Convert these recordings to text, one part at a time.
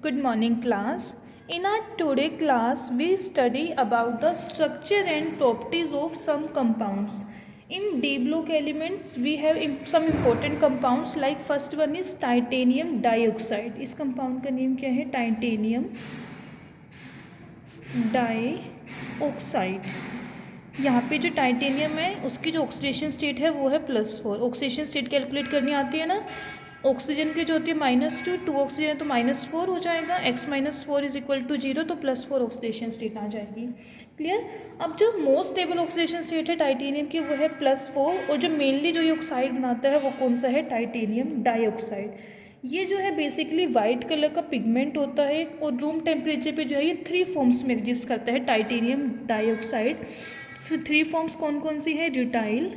Good morning, class. In our today class, we study about the structure and properties of some compounds. In D block elements, we have some important compounds. Like first one is titanium dioxide. इस compound का name क्या है? Titanium dioxide. यहाँ पे जो titanium है उसकी जो ऑक्सीडेशन स्टेट है वो है +4. ऑक्सीडेशन स्टेट कैलकुलेट करनी आती है ना. ऑक्सीजन की जो होती है -2, 2 ऑक्सीजन है तो -4 हो जाएगा. x - 4 = 0 तो +4 ऑक्सीडेशन स्टेट आ जाएगी. क्लियर. अब जो मोस्ट स्टेबल ऑक्सीडेशन स्टेट है टाइटेनियम की वो है +4. और जो मेनली जो ये ऑक्साइड बनाता है वो कौन सा है? Titanium dioxide. ये जो है बेसिकली वाइट कलर का पिगमेंट होता है और रूम टेम्परेचर पे जो है ये 3 फॉर्म्स में एग्जिस्ट करता है टाइटेनियम डाइऑक्साइड. फिर 3 फॉर्म्स कौन कौन सी है? ड्यूटाइल,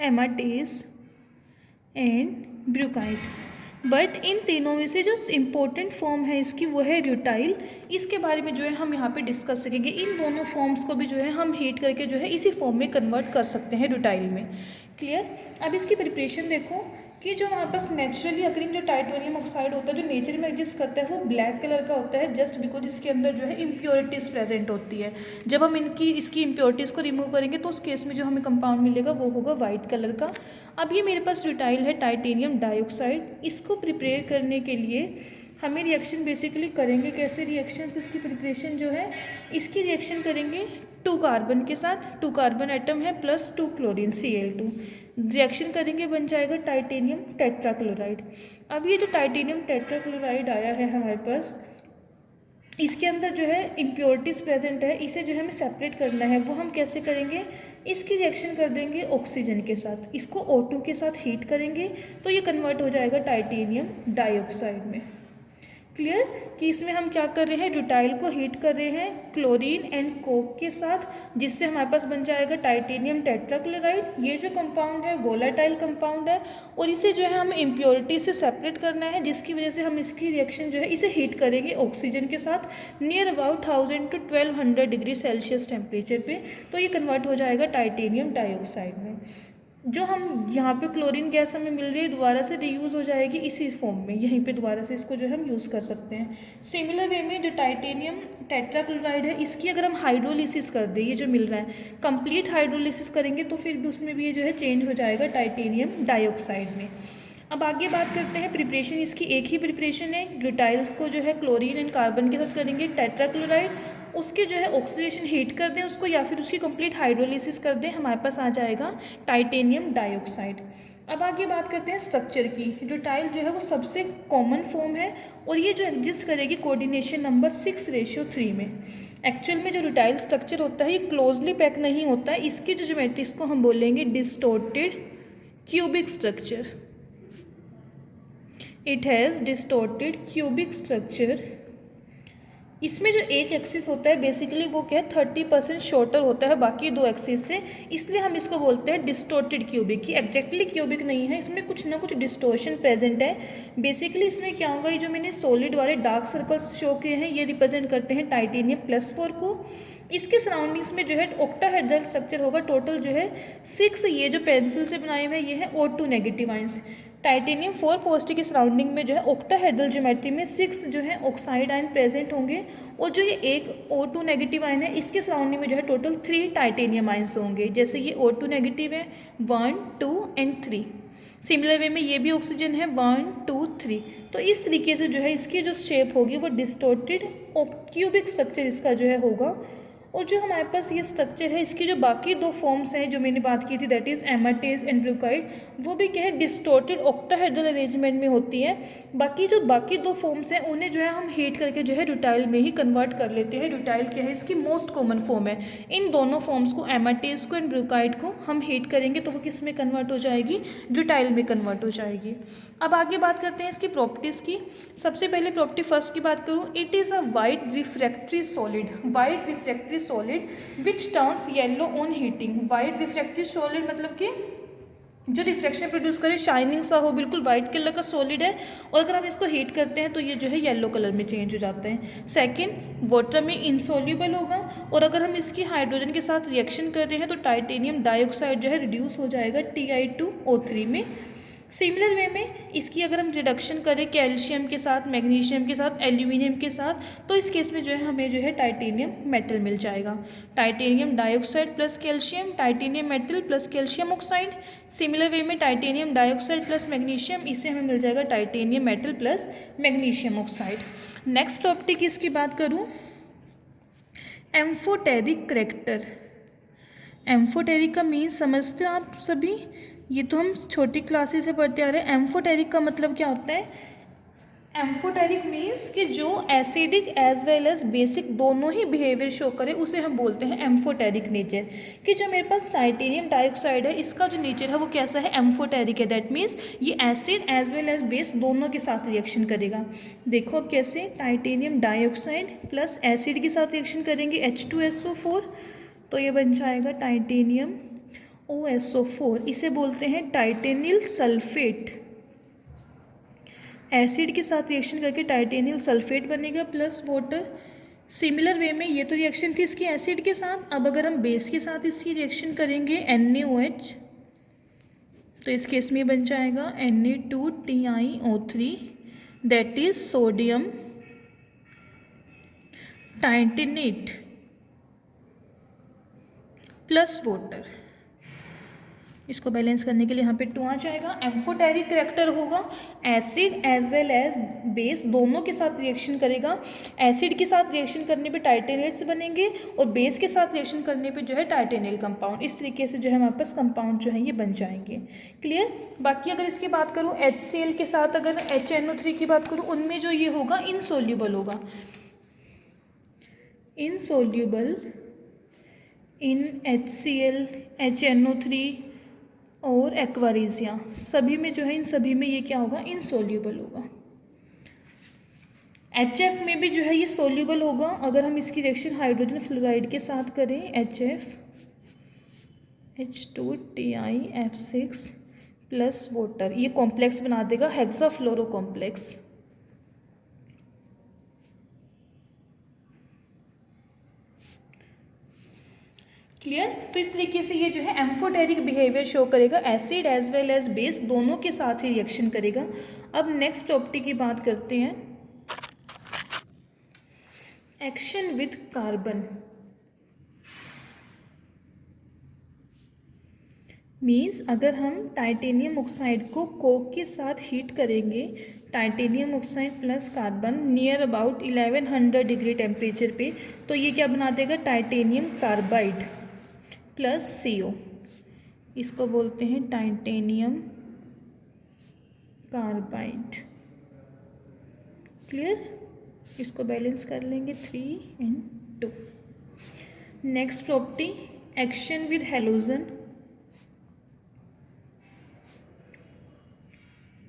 एमाटेस एंड ब्रूकाइट. बट इन तीनों में से जो इम्पोर्टेंट फॉर्म है इसकी वो है ड्यूटाइल. इसके बारे में जो है हम यहाँ पे डिस्कस करेंगे. इन दोनों फॉर्म्स को भी जो है हम हीट करके जो है इसी फॉर्म में कन्वर्ट कर सकते हैं ड्यूटाइल में. क्लियर. अब इसकी प्रिपरेशन देखो कि जो हमारे पास नेचुरली अकरिंग जो टाइटेनियम ऑक्साइड होता है जो नेचर में एग्जिस्ट करता है वो ब्लैक कलर का होता है जस्ट बिकॉज इसके अंदर जो है इम्प्योरिटीज़ प्रेजेंट होती है. जब हम इसकी इम्प्योरिटीज़ को रिमूव करेंगे तो उस केस में जो हमें कंपाउंड मिलेगा वो होगा वाइट कलर का. अब ये मेरे पास ड्यूटाइल है टाइटेनियम डाइऑक्साइड. इसको प्रिपेयर करने के लिए हमें रिएक्शन बेसिकली करेंगे कैसे? रिएक्शंस इसकी प्रिपरेशन जो है इसकी रिएक्शन करेंगे 2 कार्बन के साथ. 2 कार्बन एटम है प्लस 2 क्लोरीन Cl2. रिएक्शन करेंगे बन जाएगा टाइटेनियम टेट्राक्लोराइड. अब ये जो टाइटेनियम टेट्राक्लोराइड आया है हमारे पास इसके अंदर जो है इम्प्योरिटीज़ प्रेजेंट है. इसे जो है हमें सेपरेट करना है. वो हम कैसे करेंगे? इसकी रिएक्शन कर देंगे ऑक्सीजन के साथ. इसको O2 के साथ हीट करेंगे तो ये कन्वर्ट हो जाएगा टाइटेनियम डाइऑक्साइड में. क्लियर. कि इसमें हम क्या कर रहे हैं? ड्यूटाइल को हीट कर रहे हैं क्लोरीन एंड कोक के साथ जिससे हमारे पास बन जाएगा टाइटेनियम टेट्राक्लोराइड. ये जो कंपाउंड है वोलेटाइल कंपाउंड है और इसे जो है हमें इम्प्योरिटी से सेपरेट करना है जिसकी वजह से हम इसकी रिएक्शन जो है इसे हीट करेंगे ऑक्सीजन के साथ near about 1000 to 1200 degree Celsius temperature पे. तो ये कन्वर्ट हो जाएगा टाइटेनियम डाइऑक्साइड में. जो हम यहाँ पे क्लोरीन गैस हमें मिल रही है दोबारा से रीयूज़ हो जाएगी इसी फॉर्म में. यहीं पे दोबारा से इसको जो है हम यूज़ कर सकते हैं. सिमिलर वे में जो टाइटेनियम टेट्राक्लोराइड है इसकी अगर हम हाइड्रोलिसिस कर दें ये जो मिल रहा है कंप्लीट हाइड्रोलिसिस करेंगे तो फिर भी उसमें भी ये जो है चेंज हो जाएगा टाइटेनियम डाइऑक्साइड में. अब आगे बात करते हैं प्रिपरेशन. इसकी एक ही प्रिपरेशन है. ग्लूटाइल्स को जो है क्लोरीन एंड कार्बन के साथ करेंगे टेट्राक्लोराइड. उसके जो है ऑक्सीडेशन हीट कर दें उसको या फिर उसकी कंप्लीट हाइड्रोलिसिस कर दें हमारे पास आ जाएगा टाइटेनियम डाइऑक्साइड. अब आगे बात करते हैं स्ट्रक्चर की. ड्यूटाइल जो है वो सबसे कॉमन फॉर्म है और ये जो एग्जिस्ट करेगी कोऑर्डिनेशन नंबर 6:3 में. एक्चुअल में जो ड्यूटाइल स्ट्रक्चर होता है ये क्लोजली पैक नहीं होता है. इसकी जो ज्योमेट्री इसको हम बोलेंगे distorted cubic structure. It has distorted cubic structure. इसमें जो एक एक्सिस होता है बेसिकली वो क्या है 30% शॉर्टर होता है बाकी 2 एक्सिस से. इसलिए हम इसको बोलते हैं डिस्टोर्टेड क्यूबिक. कि एग्जैक्टली क्यूबिक नहीं है इसमें कुछ ना कुछ डिस्टोर्शन प्रेजेंट है. बेसिकली इसमें क्या होगा ये जो मैंने सॉलिड वाले डार्क सर्कल्स शो किए हैं ये रिप्रेजेंट करते हैं टाइटेनियम +4 को. इसके सराउंडिंग्स में जो है ऑक्टाहेड्रल स्ट्रक्चर होगा. टोटल जो है 6 ये जो पेंसिल से बनाए हुए हैं ये है O2 negative ions. Titanium 4 positive की सराउंडिंग में जो है ऑक्टाहेड्रल ज्योमेट्री में 6 जो है ऑक्साइड आयन प्रेजेंट होंगे और जो ये एक O2 नेगेटिव आयन है इसके सराउंडिंग में जो है टोटल 3 टाइटेनियम आयंस होंगे. जैसे ये O2 नेगेटिव है 1, 2 एंड 3. सिमिलर वे में ये भी ऑक्सीजन है 1, 2, 3. तो इस तरीके से जो है इसकी जो शेप होगी वो डिस्टोर्टेड क्यूबिक स्ट्रक्चर इसका जो है होगा. और जो हमारे पास ये स्ट्रक्चर है इसकी जो बाकी 2 फॉर्म्स हैं जो मैंने बात की थी दैट इज़ एमाटेस एंड ब्रूकाइट वो भी क्या है डिस्टोर्टेड ऑक्टाहेड्रल अरेंजमेंट में होती है. बाकी 2 फॉर्म्स हैं उन्हें जो है हम हीट करके जो है ड्यूटाइल में ही कन्वर्ट कर लेते हैं. ड्यूटाइल क्या है इसकी मोस्ट कॉमन फॉर्म है. इन दोनों फॉर्म्स को एमाटेस को एंड ब्रूकाइट को हम हीट करेंगे तो वो किस में कन्वर्ट हो जाएगी? ड्यूटाइल में कन्वर्ट हो जाएगी. अब आगे बात करते हैं इसकी प्रॉपर्टीज़ की. सबसे पहले प्रॉपर्टी फर्स्ट की बात करूँ. It is a white refractory solid. White refractory solid which turns yellow on heating. White refractory solid मतलब कि जो रिफ्लेक्शन प्रोड्यूस करे शाइनिंग सा हो बिल्कुल वाइट कलर का सॉलिड है और अगर हम इसको हीट करते हैं तो ये जो है येलो कलर में चेंज हो जाता है. सेकंड, वाटर में इनसॉल्यूबल होगा और अगर हम इसकी हाइड्रोजन के साथ रिएक्शन कर रहे हैं तो टाइटेनियम डाइऑक्साइड जो है रिड्यूस हो जाएगा Ti2O3 में. सिमिलर वे में इसकी अगर हम रिडक्शन करें कैल्शियम के साथ, मैग्नीशियम के साथ, एल्यूमिनियम के साथ, तो इस केस में जो है हमें जो है टाइटेनियम मेटल मिल जाएगा। Titanium dioxide plus calcium, titanium metal plus calcium oxide. Similar way में टाइटेनियम डाइऑक्साइड प्लस मैग्नीशियम, इससे हमें मिल जाएगा titanium metal plus magnesium oxide. Next property की इसकी बात करूँ, एम्फोटेरिक करैक्टर। एम्फोटेरिक का मीन समझते हो आप सभी? ये तो हम छोटी क्लासेस से पढ़ते आ रहे हैं। एम्फोटेरिक का मतलब क्या होता है? एम्फोटेरिक मीन्स कि जो acidic as well as basic दोनों ही बिहेवियर शो करे उसे हम बोलते हैं एम्फोटेरिक नेचर। कि जो मेरे पास टाइटेनियम डाइऑक्साइड है, इसका जो नेचर है वो कैसा है? एम्फोटेरिक है। दैट मीन्स ये acid as well as base दोनों के साथ रिएक्शन करेगा। देखो अब कैसे, टाइटेनियम डाइऑक्साइड प्लस एसिड के साथ रिएक्शन करेंगे H2SO4, तो ये बन जाएगा टाइटेनियम OSO4। इसे बोलते हैं टाइटेनियल सल्फेट। एसिड के साथ रिएक्शन करके टाइटेनियल सल्फेट बनेगा प्लस वाटर। सिमिलर वे में ये तो रिएक्शन थी इसकी एसिड के साथ। अब अगर हम बेस के साथ इसकी रिएक्शन करेंगे NaOH, तो इस केस में बन जाएगा Na2TiO3, that is sodium titanate plus water. इसको बैलेंस करने के लिए यहाँ पे 2 आ जाएगा। एम्फोटेरिक करैक्टर होगा, acid as well as base दोनों के साथ रिएक्शन करेगा। एसिड के साथ रिएक्शन करने पे टाइटेनेट्स बनेंगे और बेस के साथ रिएक्शन करने पे जो है टाइटेनियल कंपाउंड। इस तरीके से जो है हमारे पास कंपाउंड जो है ये बन जाएंगे। क्लियर? बाकी अगर इसकी बात करूँ HCl के साथ अगर HNO3 की बात करूँ, उनमें जो ये होगा इनसोल्यूबल होगा। इनसोल्यूबल इन HCl, HNO3 और एक्वारिजिया, सभी में जो है इन सभी में ये क्या होगा? इनसोल्यूबल होगा। HF में भी जो है ये सोल्यूबल होगा। अगर हम इसकी रिएक्शन हाइड्रोजन फ्लोराइड के साथ करें, HF H2TiF6 प्लस वाटर, ये कॉम्प्लेक्स बना देगा हेक्साफ्लोरो कॉम्प्लेक्स। क्लियर? तो इस तरीके से ये जो है एम्फोटेरिक बिहेवियर शो करेगा, acid as well as base दोनों के साथ ही रिएक्शन करेगा। अब नेक्स्ट प्रॉपर्टी की बात करते हैं, एक्शन विद कार्बन। मीन्स अगर हम टाइटेनियम ऑक्साइड को कोक के साथ हीट करेंगे, titanium oxide plus carbon near about 1100 degree temperature पे, तो ये क्या बना देगा? Titanium carbide plus CO। इसको बोलते हैं टाइटेनियम कार्बाइड। क्लियर? इसको बैलेंस कर लेंगे 3 and 2। Next property, action with halogen.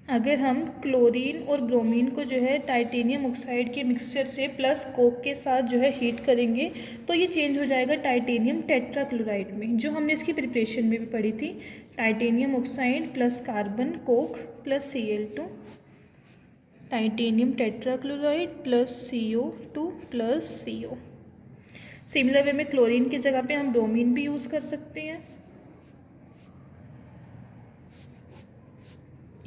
अगर हम क्लोरीन और ब्रोमीन को जो है टाइटेनियम ऑक्साइड के मिक्सचर से प्लस कोक के साथ जो है हीट करेंगे, तो ये चेंज हो जाएगा टाइटेनियम टेट्राक्लोराइड में, जो हमने इसकी प्रिपरेशन में भी पढ़ी थी। Titanium oxide plus carbon Coke plus Cl2, titanium tetrachloride plus CO2 plus CO। Similar way में क्लोरीन की जगह पे हम ब्रोमीन भी यूज़ कर सकते हैं।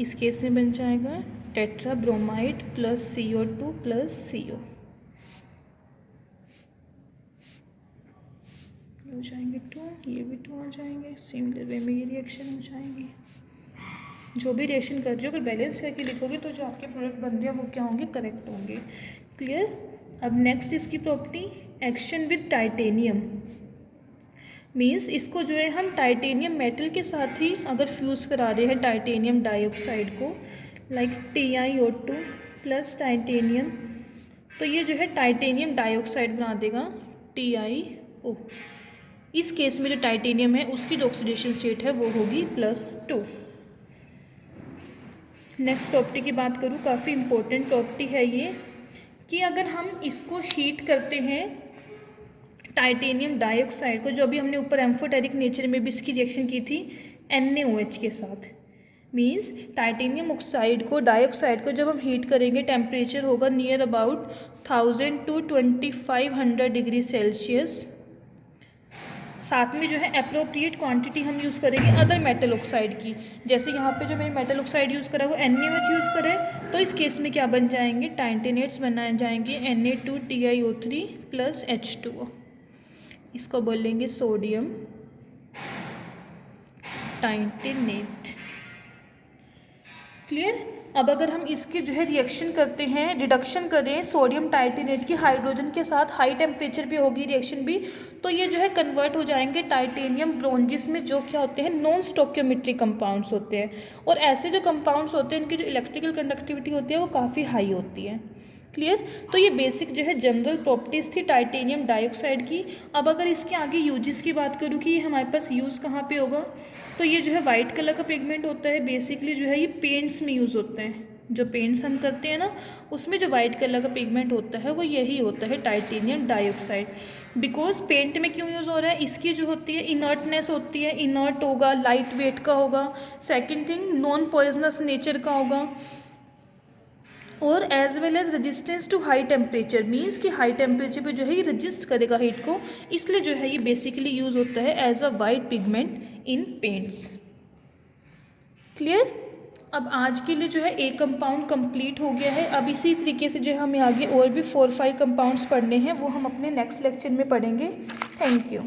इस केस में बन जाएगा tetra bromide plus CO2 plus CO। हो जाएंगे 2, ये भी 2 आ जाएंगे। सिमिलर वे में ये रिएक्शन हो जाएंगे। जो भी रिएक्शन कर रही हो अगर बैलेंस करके लिखोगे तो जो आपके प्रोडक्ट बन रहे हैं वो क्या होंगे? करेक्ट होंगे। क्लियर? अब नेक्स्ट इसकी property, action with titanium. Means इसको जो है हम टाइटेनियम मेटल के साथ ही अगर फ्यूज़ करा रहे हैं टाइटेनियम डाइऑक्साइड को, लाइक TiO2 प्लस टाइटेनियम, तो ये जो है टाइटेनियम डाइऑक्साइड बना देगा TiO। इस केस में जो टाइटेनियम है उसकी जो ऑक्सीडेशन स्टेट है वो होगी +2। नेक्स्ट प्रॉपर्टी की बात करूँ, काफ़ी इंपॉर्टेंट प्रॉपर्टी है ये, कि अगर हम इसको हीट करते हैं टाइटेनियम डाइऑक्साइड को, जो भी हमने ऊपर एम्फोटेरिक नेचर में भी इसकी रिएक्शन की थी NaOH के साथ, मींस टाइटेनियम ऑक्साइड को डाइऑक्साइड को जब हम हीट करेंगे, टेम्परेचर होगा near about 1000 to 2500 degree Celsius. साथ में जो है अप्रोप्रिएट क्वांटिटी हम यूज़ करेंगे अदर मेटल ऑक्साइड की। जैसे यहाँ पे जो मैंने मेटल ऑक्साइड यूज़ करा है वो NaOH यूज़ करा है, तो इस केस में क्या बन जाएंगे, टाइटेनेट्स बनाए जाएंगे Na2TiO3 + H2O। इसको बोलेंगे सोडियम टाइटेनेट। क्लियर। अब अगर हम इसके जो है रिएक्शन करते हैं, रिडक्शन करें सोडियम टाइटेनेट की हाइड्रोजन के साथ, हाई टेम्परेचर पे होगी रिएक्शन भी, तो ये जो है कन्वर्ट हो जाएंगे टाइटेनियम ब्रोंजिस में, जो क्या होते हैं, नॉन स्टोइकियोमेट्रिक कंपाउंड्स होते हैं। और ऐसे जो कंपाउंड्स होते हैं इनकी जो इलेक्ट्रिकल कंडक्टिविटी होती है वो काफ़ी हाई होती है। क्लियर। तो ये बेसिक जो है जनरल प्रॉपर्टीज़ थी टाइटेनियम डाइऑक्साइड की। अब अगर इसके आगे यूजेस की बात करूँ कि ये हमारे पास यूज़ कहाँ पे होगा, तो ये जो है वाइट कलर का पिगमेंट होता है, बेसिकली जो है ये पेंट्स में यूज़ होते हैं। जो पेंट्स हम करते हैं ना, उसमें जो वाइट कलर का पिगमेंट होता है वो यही होता है टाइटेनियम डाइऑक्साइड। बिकॉज पेंट में क्यों यूज़ हो रहा है, इसकी जो होती है इनर्टनेस होती है, इनर्ट होगा, लाइट वेट का होगा, second thing non poisonous nature का होगा, और as well as resistance to high temperature, means कि हाई टेम्परेचर पे जो है ये रजिस्ट करेगा हीट को, इसलिए जो है ये बेसिकली यूज़ होता है as a white pigment in paints. Clear. अब आज के लिए जो है एक कंपाउंड कंप्लीट हो गया है। अब इसी तरीके से जो है हमें आगे और भी 4-5 कंपाउंड्स पढ़ने हैं, वो हम अपने नेक्स्ट लेक्चर में पढ़ेंगे। Thank you.